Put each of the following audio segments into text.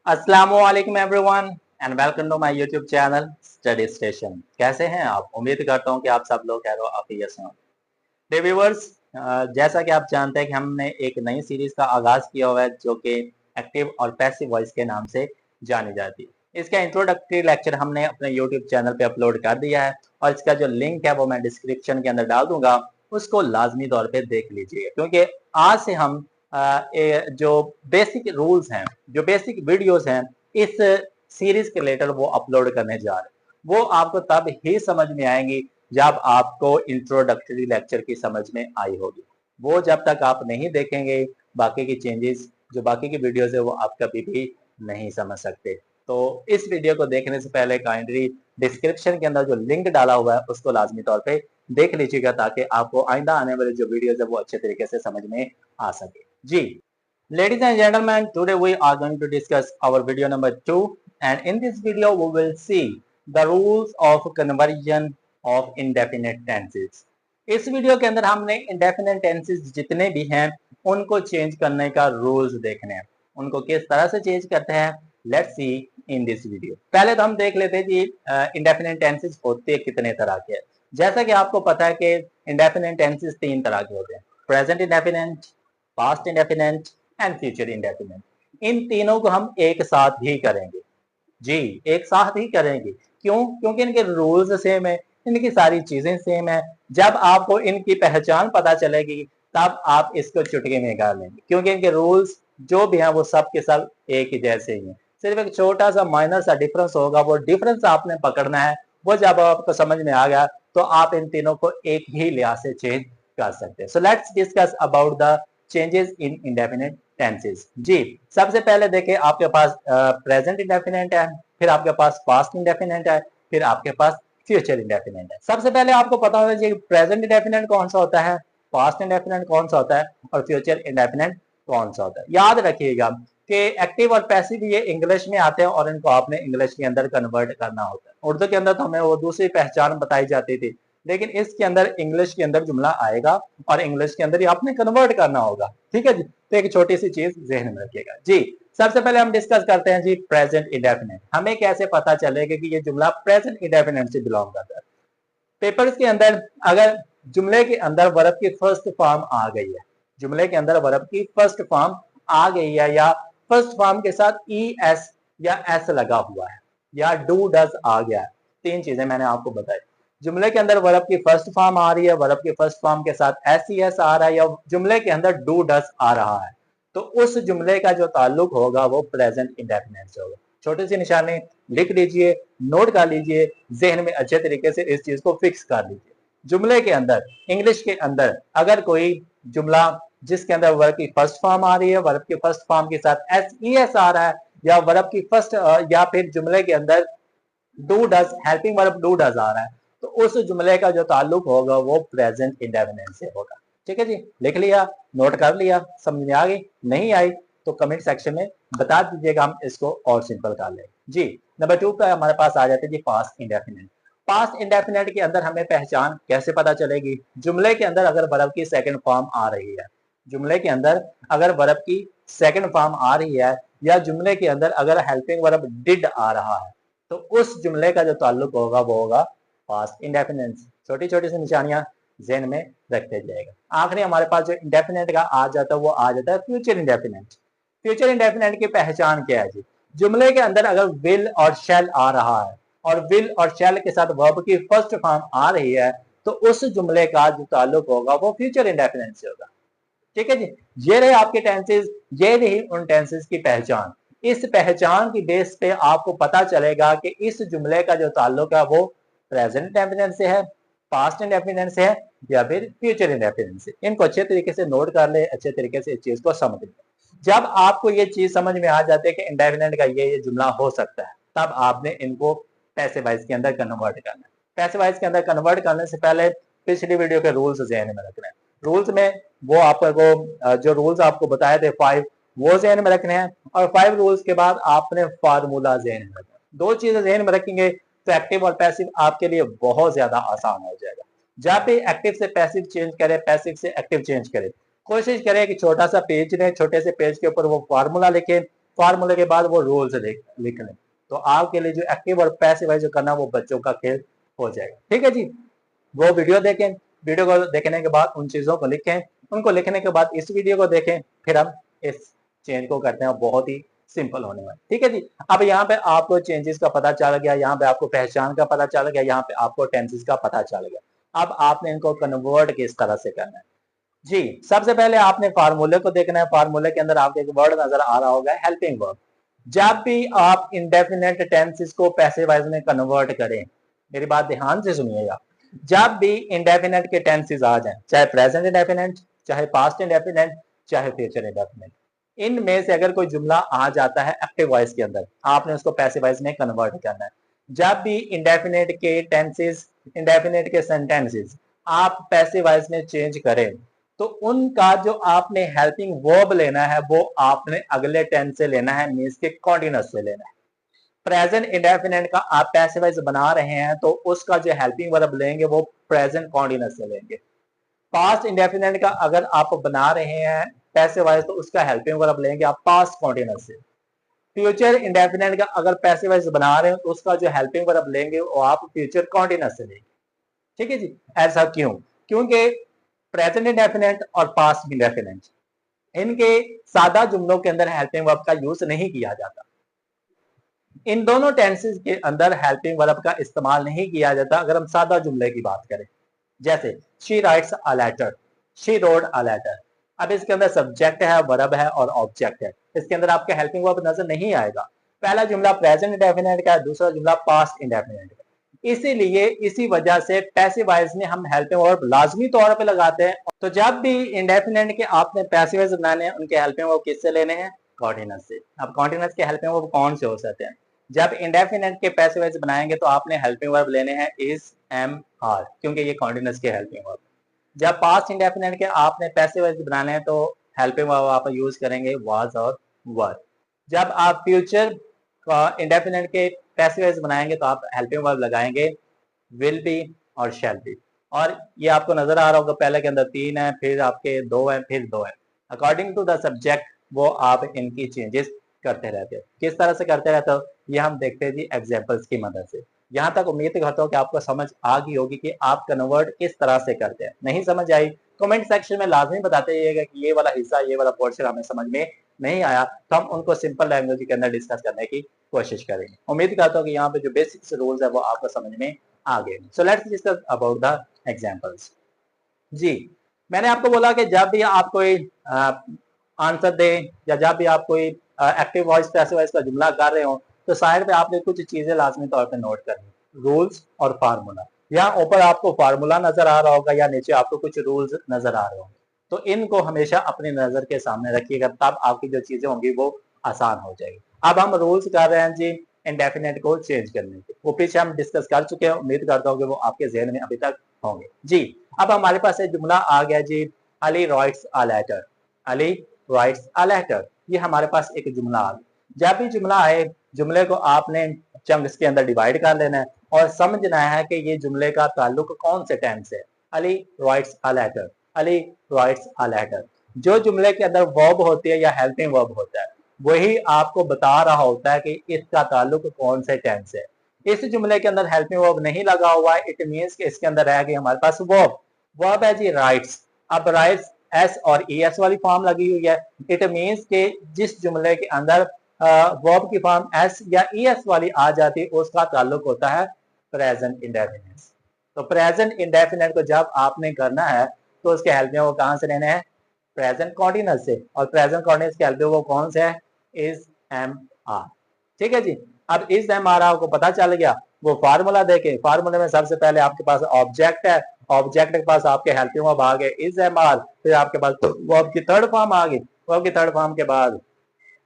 अस्सलामुअलैकुम everyone and welcome to my YouTube channel study station. कैसे हैं आप? उम्मीद करता हूं कि आप सब लोग खैर आफियत से हों। व्यूअर्स, जैसा कि आप जानते हैं कि हमने एक नई सीरीज का आगाज किया हुआ है जो कि एक्टिव और पैसिव वॉइस के नाम से जानी जाती है। इसका इंट्रोडक्टरी लेक्चर हमने अपने यूट्यूब चैनल पे अपलोड कर दिया है और इसका जो लिंक है वो मैं डिस्क्रिप्शन के अंदर डाल दूंगा, उसको लाजमी तौर पर देख लीजिएगा क्योंकि आज से हम जो बेसिक रूल्स हैं, जो बेसिक वीडियोस हैं इस सीरीज के रिलेटेड वो अपलोड करने जा रहे हैं। वो आपको तब ही समझ में आएंगी जब आपको इंट्रोडक्टरी लेक्चर की समझ में आई होगी। वो जब तक आप नहीं देखेंगे बाकी की चेंजेस, जो बाकी की वीडियोस है वो आप कभी भी नहीं समझ सकते। तो इस वीडियो को देखने से पहले काइंडली डिस्क्रिप्शन के अंदर जो लिंक डाला हुआ है उसको लाजमी तौर पे देख लीजिएगा ताकि आपको आइंदा आने वाले जो वीडियोस है वो अच्छे तरीके से समझ में आ सके। जी, ladies and gentlemen, today we are going to discuss our video number 2, and in this video we will see the rules of conversion of indefinite tenses. इस वीडियो के अंदर हमने indefinite tenses जितने भी हैं उनको चेंज करने का रूल्स देखने हैं। उनको किस तरह से चेंज करते हैं, let's see in this video. पहले तो हम देख लेते हैं कि indefinite tenses होते कितने तरह के हैं। जैसा कि आपको पता है कि indefinite tenses तीन तरह के होते हैं, present indefinite, past indefinite and future indefinite. इन तीनों को हम एक साथ ही करेंगे। जी, एक साथ ही करेंगे। क्यों? क्योंकि इनके रूल्स सेम है, इनकी सारी चीजें सेम है। जब आपको इनकी पहचान पता चलेगी तब आप इसको चुटकी में गा लेंगे क्योंकि इनके रूल्स जो भी हैं वो सब के सब एक ही जैसे ही हैं। सिर्फ एक छोटा सा माइनर सा डिफरेंस होगा, वो डिफरेंस आपने पकड़ना है। वो जब आपको समझ में आ गया तो आप इन तीनों को एक ही लिहाज से चेंज कर सकते हैं। So let's discuss about the changes in indefinite tenses. जी, सबसे पहले देखिए आपके पास प्रेजेंट इंडेफिनिट है, फिर आपके पास पास्ट इंडेफिनिट है, फिर आपके पास फ्यूचर इंडेफिनिट है। सबसे पहले आपको पता होना चाहिए प्रेजेंट इंडेफिनिट कौन सा होता है, पास्ट इंडेफिनिट कौन सा होता है और फ्यूचर इंडेफिनिट कौन सा होता है। याद रखिएगा कि एक्टिव और पैसिव ये इंग्लिश में आते हैं और इनको आपने इंग्लिश के अंदर कन्वर्ट करना होता है। उर्दू के अंदर तो हमें वो दूसरी पहचान बताई जाती थी, लेकिन इसके अंदर इंग्लिश के अंदर जुमला आएगा और इंग्लिश के अंदर ही आपने कन्वर्ट करना होगा। ठीक है जी, तो एक छोटी सी चीज जहन में रखिएगा। जी, सबसे पहले हम डिस्कस करते हैं जी प्रेजेंट इंडेफिनिट। हमें कैसे पता चलेगा कि ये जुमला प्रेजेंट इंडेफिनिट से बिलोंग करता है। पेपर्स के अंदर अगर जुमले के अंदर वर्ब की फर्स्ट फॉर्म आ गई है, जुमले के अंदर वर्ब की फर्स्ट फॉर्म आ गई है या फर्स्ट फॉर्म के साथ ई एस या एस लगा हुआ है या डू डज आ गया है, तीन चीजें मैंने आपको बताई। जुमले के अंदर वर्ब की फर्स्ट फॉर्म आ रही है, वर्ब की फर्स्ट फॉर्म के साथ एस ई एस आ रहा है या जुमले के अंदर डू डज आ रहा है, तो उस जुमले का जो ताल्लुक होगा वो प्रेजेंट इंडेफिनिट से होगा। छोटी सी निशानी लिख लीजिए, नोट कर लीजिए, जहन में अच्छे तरीके से इस चीज को फिक्स कर लीजिए। जुमले के अंदर, इंग्लिश के अंदर अगर कोई जुमला जिसके अंदर वर्ब की फर्स्ट फॉर्म आ रही है, वर्ब की फर्स्ट फॉर्म के साथ एस ई एस आ रहा है या वर्ब की फर्स्ट या फिर जुमले के अंदर do does, helping verb do does आ रहा है, तो उस जुमले का जो ताल्लुक होगा वो प्रेजेंट इंडेफिनिट से होगा। ठीक है जी, लिख लिया, नोट कर लिया, समझ में आ गई? नहीं आई तो कमेंट सेक्शन में बता दीजिएगा, हम इसको और सिंपल कर लेंगे। जी, नंबर 2 पे हमारे पास आ जाते हैं जी पास्ट इंडेफिनिट। पास्ट इंडेफिनिट के अंदर हमें पहचान कैसे पता चलेगी? जुमले के अंदर अगर वर्ब की सेकंड फॉर्म आ रही है, जुमले के अंदर अगर वर्ब की सेकंड फॉर्म आ रही है या जुमले के अंदर अगर हेल्पिंग वर्ब डिड आ रहा है, तो उस जुमले का जो ताल्लुक होगा वो होगा पास्ट इंडेफिनिट। छोटी छोटी सी निशानियां जहन में रखते जाएगा। आखिरी हमारे पास जो इंडेफिनिट का आ जाता है वो आ जाता है फ्यूचर इंडेफिनिट। फ्यूचर इंडेफिनिट की पहचान क्या है जी? जुमले के अंदर अगर विल और शैल आ रहा है और विल और शैल के साथ वर्ब की फर्स्ट फॉर्म आ रही है, तो उस जुमले का जो ताल्लुक होगा वो फ्यूचर इंडेफिनिट से होगा। ठीक है जी, ये रहे आपके टेंसेस, ये रही उन टेंसेस की पहचान। इस पहचान की बेस पे आपको पता चलेगा कि इस जुमले का जो ताल्लुक है वो प्रेजेंट इंडेफिनिट से है, पास्ट इंडेफिनिट से है या फिर फ्यूचर इंडेफिनिट से। इनको अच्छे तरीके से नोट कर ले, अच्छे तरीके से इस चीज को समझ ले। जब आपको ये चीज समझ में आ जाती है कि इंडेफिनिट का ये जुमला हो सकता है, तब आपने इनको पैसिव वॉइस के अंदर कन्वर्ट करना है। पैसिव वॉइस के अंदर कन्वर्ट करने से पहले पिछली वीडियो के रूल्स जहन में रखना है। रूल्स में वो आपको जो रूल्स आपको बताए थे 5, वो जहन में रखने हैं और 5 रूल्स के बाद आपने फार्मूला जहन में रखना है। दो चीजें जहन में रखेंगे तो एक्टिव और पैसिव आपके लिए बहुत ज्यादा आसान हो जाएगा। जब भी एक्टिव से पैसिव चेंज करें, पैसिव से एक्टिव चेंज करें, कोशिश करें कि छोटा सा पेज लें, छोटे से पेज के ऊपर वो फार्मूला लिखें, फार्मूले के बाद वो रूल्स लिख लें, तो आपके लिए जो एक्टिव और पैसिव वाइज जो करना वो बच्चों का खेल हो जाएगा। ठीक है जी, वो वीडियो देखें, वीडियो को देखने के बाद उन चीजों को लिखें, उनको लिखने के बाद इस वीडियो को देखें, फिर हम इस चेंज को करते हैं, बहुत ही सिंपल होने वाला। ठीक है जी, अब यहाँ पे आपको चेंजेस का पता चल गया, यहाँ पे आपको पहचान का पता चल गया, यहाँ पे आपको टेंसेस का पता चल गया। अब आपने इनको कन्वर्ट किस तरह से करना है जी। सबसे पहले आपने फार्मूले को देखना है। फार्मूले के अंदर आपको एक वर्ड नजर आ रहा होगा, हेल्पिंग वर्ब। जब भी आप इंडेफिनेट टेंसेस को पैसिव वॉइस में कन्वर्ट करें, मेरी बात ध्यान से सुनिएगा, जब भी इंडेफिनेट के टेंसेस आ जाएं, चाहे प्रेजेंट इंडेफिनेट, चाहे पास्ट इंडेफिनेट, चाहे फ्यूचर इंडेफिनेट, इनमें से अगर कोई जुमला आ जाता है एक्टिव वॉइस के अंदर, आपने उसको पैसिव वॉइस में कन्वर्ट करना है। जब भी इंडेफिनेट के टेंसेस, इंडेफिनेट के सेंटेंसेस आप पैसिव वॉइस में चेंज करें, तो उनका जो आपने हेल्पिंग वर्ब लेना है वो आपने अगले टेंस से लेना है, मींस के कॉन्टिन्यूअस से लेना है। प्रेजेंट इंडेफिनेट का आप पैसिव वॉइस बना रहे हैं तो उसका जो हेल्पिंग वर्ब लेंगे वो प्रेजेंट कॉन्टिन्यूअस से लेंगे। पास्ट इंडेफिनेट का अगर आप बना रहे हैं पैसिव वॉइस तो उसका हेल्पिंग वर्ब लेंगे आप पास्ट कॉन्टिन्यूअस से। फ्यूचर इंडेफिनेट का अगर पैसिव वॉइस बना रहे हो तो उसका जो हेल्पिंग वर्ब लेंगे वो आप फ्यूचर कॉन्टिन्यूअस से लेंगे। ठीक है जी, ऐसा क्यों? क्योंकि प्रेजेंट इंडेफिनेट और पास्ट इंडेफिनेट इनके सादा जुमलों के अंदर हेल्पिंग वर्ब का यूज नहीं किया जाता। इन दोनों टेंसेस के अंदर हेल्पिंग वर्ब का इस्तेमाल नहीं किया जाता अगर हम सादा जुमले की बात करें, जैसे she writes a letter, she wrote a letter. अब इसके अंदर सब्जेक्ट है, वर्ब है और ऑब्जेक्ट है, इसके अंदर आपके हेल्पिंग वर्ब नजर नहीं आएगा। पहला जुमला प्रेजेंट इंडेफिनेट का है, दूसरा जुमला पास्ट इंडेफिनेट का। इसीलिए इसी वजह से पैसिव वॉइस में हम हेल्पिंग वर्ब लाजमी तौर पे लगाते हैं। तो जब भी इंडेफिनेट के आपने पैसिव वॉइस बनाने हैं, उनके हेल्पिंग वर्ब किससे लेने हैं? कॉर्डिनेट से। अब कॉर्डिनेट के हेल्पिंग वर्ब कौन से हो सकते हैं? जब इंडेफिनेट के पैसिव वॉइस बनाएंगे तो आपने हेल्पिंग वर्ब लेने हैं इज, एम, आर, क्योंकि ये कॉर्डिनेट के हेल्पिंग वर्ब। जब पास्ट इंडेफिनेट के आपने पैसिव वॉइस बनाने हैं तो हेल्पिंग वर्ब आप यूज करेंगे वाज और वर। जब आप फ्यूचर इंडेफिनेट के पैसिव वॉइस बनाएंगे तो आप हेल्पिंग वर्ब लगाएंगे विल बी और शैल बी। और ये आपको नजर आ रहा होगा, पहले के अंदर 3 है, फिर आपके 2 है, फिर 2 है। अकॉर्डिंग टू द सब्जेक्ट वो आप इनकी चेंजेस करते रहते हो। किस तरह से करते रहते हो ये हम देखते हैं जी एग्जाम्पल्स की मदद से। यहाँ तक उम्मीद करता हूँ कि आपको समझ आ गई होगी कि आप कन्वर्ट किस तरह से करते हैं। नहीं समझ आई कमेंट सेक्शन में लाजमी बताते रहिएगा कि ये वाला हिस्सा, ये वाला पोर्शन हमें समझ में नहीं आया, तो हम उनको सिंपल लैंग्वेज के अंदर डिस्कस करने की कोशिश करेंगे। उम्मीद करता हूँ कि यहाँ पे जो बेसिक्स रूल्स है वो आपको समझ में आ गए। So let's discuss about the examples. जी, मैंने आपको बोला कि जब भी आप कोई आंसर दें या जब भी आप कोई एक्टिव वॉइस पैसिव वॉइस का जुमला कर रहे हो तो साइड पे आपने कुछ चीजें लाजमी तौर पे नोट करनी, रूल्स और फार्मूला। यहाँ ऊपर आपको फार्मूला नजर आ रहा होगा या नीचे आपको कुछ रूल्स नजर आ रहे होंगे, तो इनको हमेशा अपनी नजर के सामने रखिएगा, तब आपकी जो चीजें होंगी वो आसान हो जाएगी। अब हम रूल्स कर रहे हैं जी इंडेफिनेट को चेंज करने के, वो पीछे हम डिस्कस कर चुके हैं, उम्मीद करता हूँ कि वो आपके जहन में अभी तक होंगे। जी, अब हमारे पास एक जुमला आ गया जी, Ali writes a letter, Ali writes a letter. ये हमारे पास एक जुमला आ गया। जब भी जुमला आए, जुमले को आपने चंक्स के अंदर डिवाइड कर लेना है और समझना है कि ये जुमले का ताल्लुक कौन से टेंस से। Ali writes a letter, Ali writes a letter. जो जुमले के अंदर वर्ब होती है या हेल्पिंग वर्ब होता है वही आपको बता रहा होता है कि इसका ताल्लुक कौन से टेंस से। इस जुमले के अंदर हेल्पिंग वर्ब नहीं लगा हुआ है, इट मींस कि इसके अंदर रह गई हमारे पास वर्ब। वर्ब है जी राइट्स। अब राइट्स एस और ई एस वाली फॉर्म लगी हुई है, इट मींस कि जिस जुमले के अंदर वर्ब की फॉर्म एस या ई एस वाली आ जाती है उसका ताल्लुक होता है प्रेजेंट इंडेफिनिट। तो प्रेजेंट इंडेफिनिट को जब आपने करना है तो उसके हेल्पिंग वर्ब कहां से लेने हैं? प्रेजेंट कॉन्टिन्यूअस से। और प्रेजेंट कॉन्टिन्यूअस के हेल्पिंग वर्ब कौन से है? Is, am, are. ठीक है जी, अब इज, एम, आर आपको पता चल गया। वो फार्मूला देखें, फार्मूले में सबसे पहले आपके पास ऑब्जेक्ट है, ऑब्जेक्ट के पास आपके हेल्पिंग वर्ब आ गए इज, एम, आर, फिर आपके पास वर्ब की थर्ड फॉर्म आ गई, वर्ब की थर्ड फॉर्म के बाद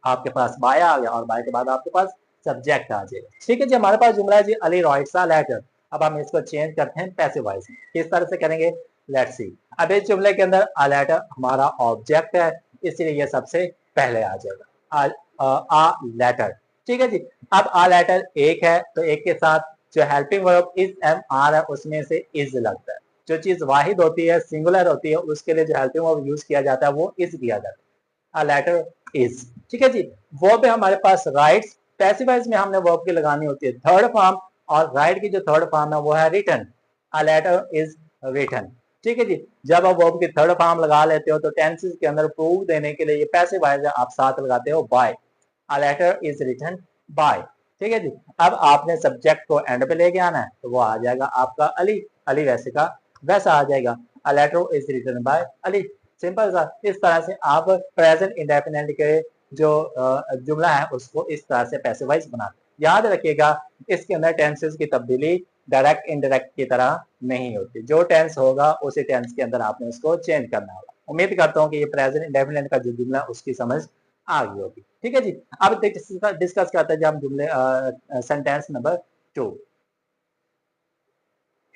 आपके पास बाय आ गया और बाय के बाद आपके पास सब्जेक्ट आ जाएगा। ठीक है जी, हमारे पास जुमला है जी अली राइट्स अ लेटर। अब हम इसको चेंज करते हैं पैसिव वॉइस में, किस तरह से करेंगे लेट्स सी। अब इस जुमले के अंदर अ लेटर हमारा ऑब्जेक्ट है, इसलिए ये सबसे पहले आ जाएगा आ लेटर। ठीक है जी, अब आ लेटर एक है तो एक के साथ जो helping verb is, am, are है उसमें से इज लगता है। जो चीज वाहिद होती है, सिंगुलर होती है, उसके लिए जो हेल्पिंग वर्ब यूज किया जाता है वो इज किया जाता है। A letter is. ठीक है जी। वर्ब है हमारे पास राइट्स, पैसिव वॉइस में हमने वर्ब की लगानी होती है थर्ड फॉर्म, और राइट की जो थर्ड फॉर्म है वो है written, a letter is written. ठीक है जी। जब आप वर्ब की थर्ड फॉर्म लगा लेते हो तो टेंसेस के अंदर प्रूफ देने के लिए ये पैसिव वॉइस है, आप साथ लगाते हो by, a letter is written by. ठीक है जी। अब आपने सब्जेक्ट को एंड पे लेके आना है तो वो आ जाएगा आपका अली, अली वैसे का वैसा आ जाएगा, a letter is written by Ali. Simple सा। इस तरह से आप प्रेजेंट इंडेफिनिट के जो जुमला है उसको इस तरह से पैसिवाइज बनाते हैं। याद रखिएगा इसके अंदर टेंसेस की तब्दीली डायरेक्ट इनडायरेक्ट की तरह नहीं होती, जो टेंस होगा उसी टेंस के अंदर आपने उसको चेंज करना होगा। उम्मीद करता हूँ कि ये प्रेजेंट इंडेफिनिट का जो जुमला है उसकी समझ आ गई होगी। ठीक है जी। अब डिस्कस करते हैं हम जुमले sentence number 2।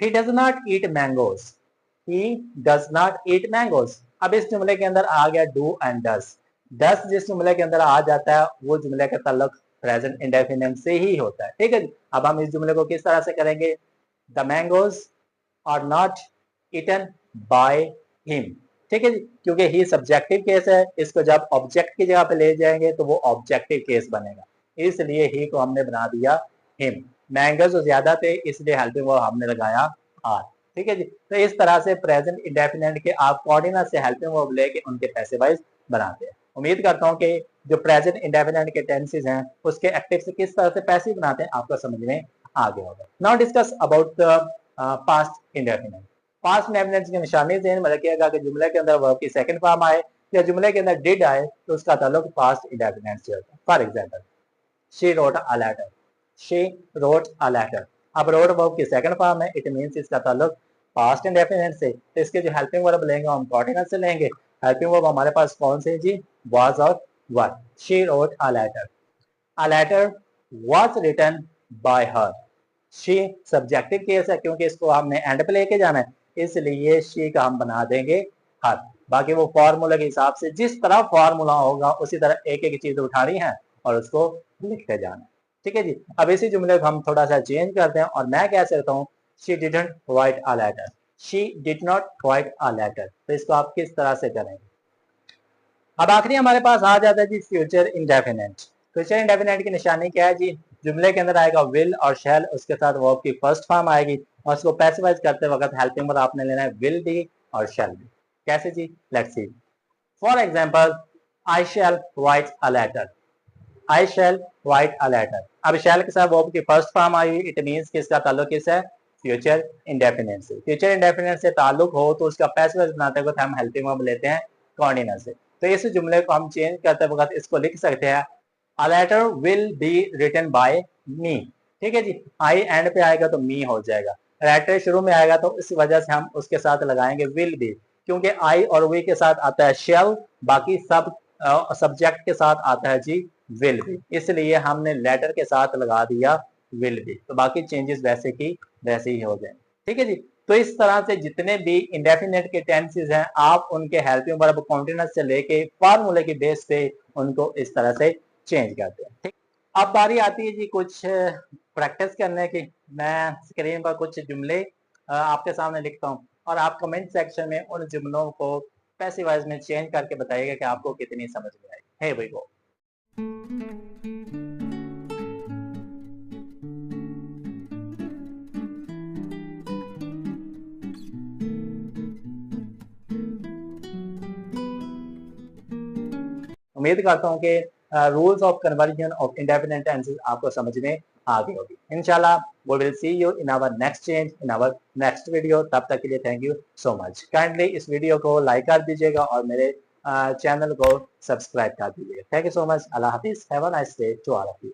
He does not eat mangoes. He does not eat mangoes. अब इस जुमले के अंदर आ गया डू एंड डस। डस जिस जुमले के अंदर आ जाता है वो जुमले का ताल्लुक प्रेजेंट इंडेफिनिट से ही होता है। ठीक है जी। अब हम इस जुमले को किस तरह से करेंगे, the mangoes are not eaten by him. ठीक है जी। क्योंकि ही सब्जेक्टिव केस है, इसको जब ऑब्जेक्ट की जगह पे ले जाएंगे तो वो ऑब्जेक्टिव केस बनेगा, इसलिए ही को हमने बना दिया हिम। मैंगोज ज्यादा थे इसलिए हेल्पिंग वर्ब हमने लगाया आर। ठीक है जी। तो इस तरह से प्रेजेंट इंडेफिनिट के आप कोऑर्डिनेट से हेल्पिंग वर्ब लेके उनके पैसिवाइज बनाते हैं। उम्मीद करता हूँ कि जो प्रेजेंट इंडेफिनिट के टेंसेस हैं उसके एक्टिव से किस तरह से पैसिव बनाते हैं आपको समझ में आ गया होगा। Now discuss about past indefinite. Past indefinite की निशानी ज़हन में रखिएगा कि जुमले के अंदर वर्ब की सेकंड फॉर्म आए या जुमले के अंदर डिड आए तो उसका ताल्लुक पास्ट इंडेफिनिट से होता है। For example, she wrote a letter, she wrote a letter. अब रोट वर्ब की सेकंड फॉर्म है, इट मींस इसका ताल्लुक पास्ट इंडेफिनिट से, तो इसके जो हेल्पिंग वर्ब लेंगे हम कोऑर्डिनेट से लेंगे। हेल्पिंग वर्ब हमारे पास कौन से जी, वाज और were. She wrote a letter, a letter was written by her. She subjective case है क्योंकि इसको हमने एंड पे लेके जाना है, इसलिए शी का हम बना देंगे हर। बाकी वो फार्मूला के हिसाब से जिस तरह फार्मूला होगा उसी तरह एक एक चीज उठानी है और उसको लिखते जाना है। ठीक है जी। अब इसी जुमले को हम थोड़ा सा चेंज करते हैं और मैं कह सकता हूँ she didn't write a letter, she did not write a letter. तो इसको आप किस तरह से करेंगे। अब आखिरी हमारे पास आ जाता है जी फ्यूचर इंडेफिनिट। फ्यूचर इंडेफिनिट की निशानी क्या है जी, जुमले के अंदर आएगा विल और शैल, उसके साथ वर्ब की फर्स्ट फॉर्म आएगी और उसको पैसिवाइज करते वक्त हेल्पिंग वर्ब आपने लेना है विल बी और शैल बी। कैसे जी, let's see. For example, I shall write a letter, I shall write a letter. अब शैल के साथ वर्ब की फर्स्ट फॉर्म आई, इट मींस कि इसका ताल्लुक किस है, फ्यूचर इंडेफिनिट से। फ्यूचर इंडेफिनिट से ताल्लुक हो तो उसका पैसिव बनाते वक्त हम हेल्पिंग वर्ब लेते हैं कोऑर्डिनेट से। तो इस जुमले को हम चेंज करते वक्त इसको लिख सकते हैं a letter will be written by me. ठीक है जी। आई एंड पे आएगा तो मी हो जाएगा, लेटर शुरू में आएगा तो इस वजह से हम उसके साथ लगाएंगे विल बी, क्योंकि आई और वी के साथ आता है शेल, बाकी सब सब्जेक्ट के साथ आता है जी विल बी, इसलिए हमने लेटर के साथ लगा दिया विल बी, तो बाकी चेंजेस वैसे की वैसे ही हो जाए। ठीक है जी। तो इस तरह से जितने भी इंडेफिनिट के टेंसेस हैं आप उनके हेल्पिंग वर्ब कॉन्टिन्यूअस से लेके फार्मूले की बेस पे उनको इस तरह से चेंज करते हैं। ठीक। अब बारी आती है जी कुछ प्रैक्टिस करने की। मैं स्क्रीन पर कुछ जुमले आपके सामने लिखता हूँ और आप कमेंट सेक्शन में उन जुमलों को पैसिव वॉइस में चेंज करके बताइएगा कि आपको कितनी समझ में आई। हे भाई वो उम्मीद करता हूँ कि rules of conversion of indefinite tenses आपको समझ में आ गई होगी। इंशाल्लाह we will see you in our next change in our next video. तब तक के लिए thank you so much. Kindly इस वीडियो को लाइक कर दीजिएगा और मेरे चैनल को सब्सक्राइब कर दीजिएगा। Thank you so much. अल्लाह हाफिज। Have a nice day to all of you.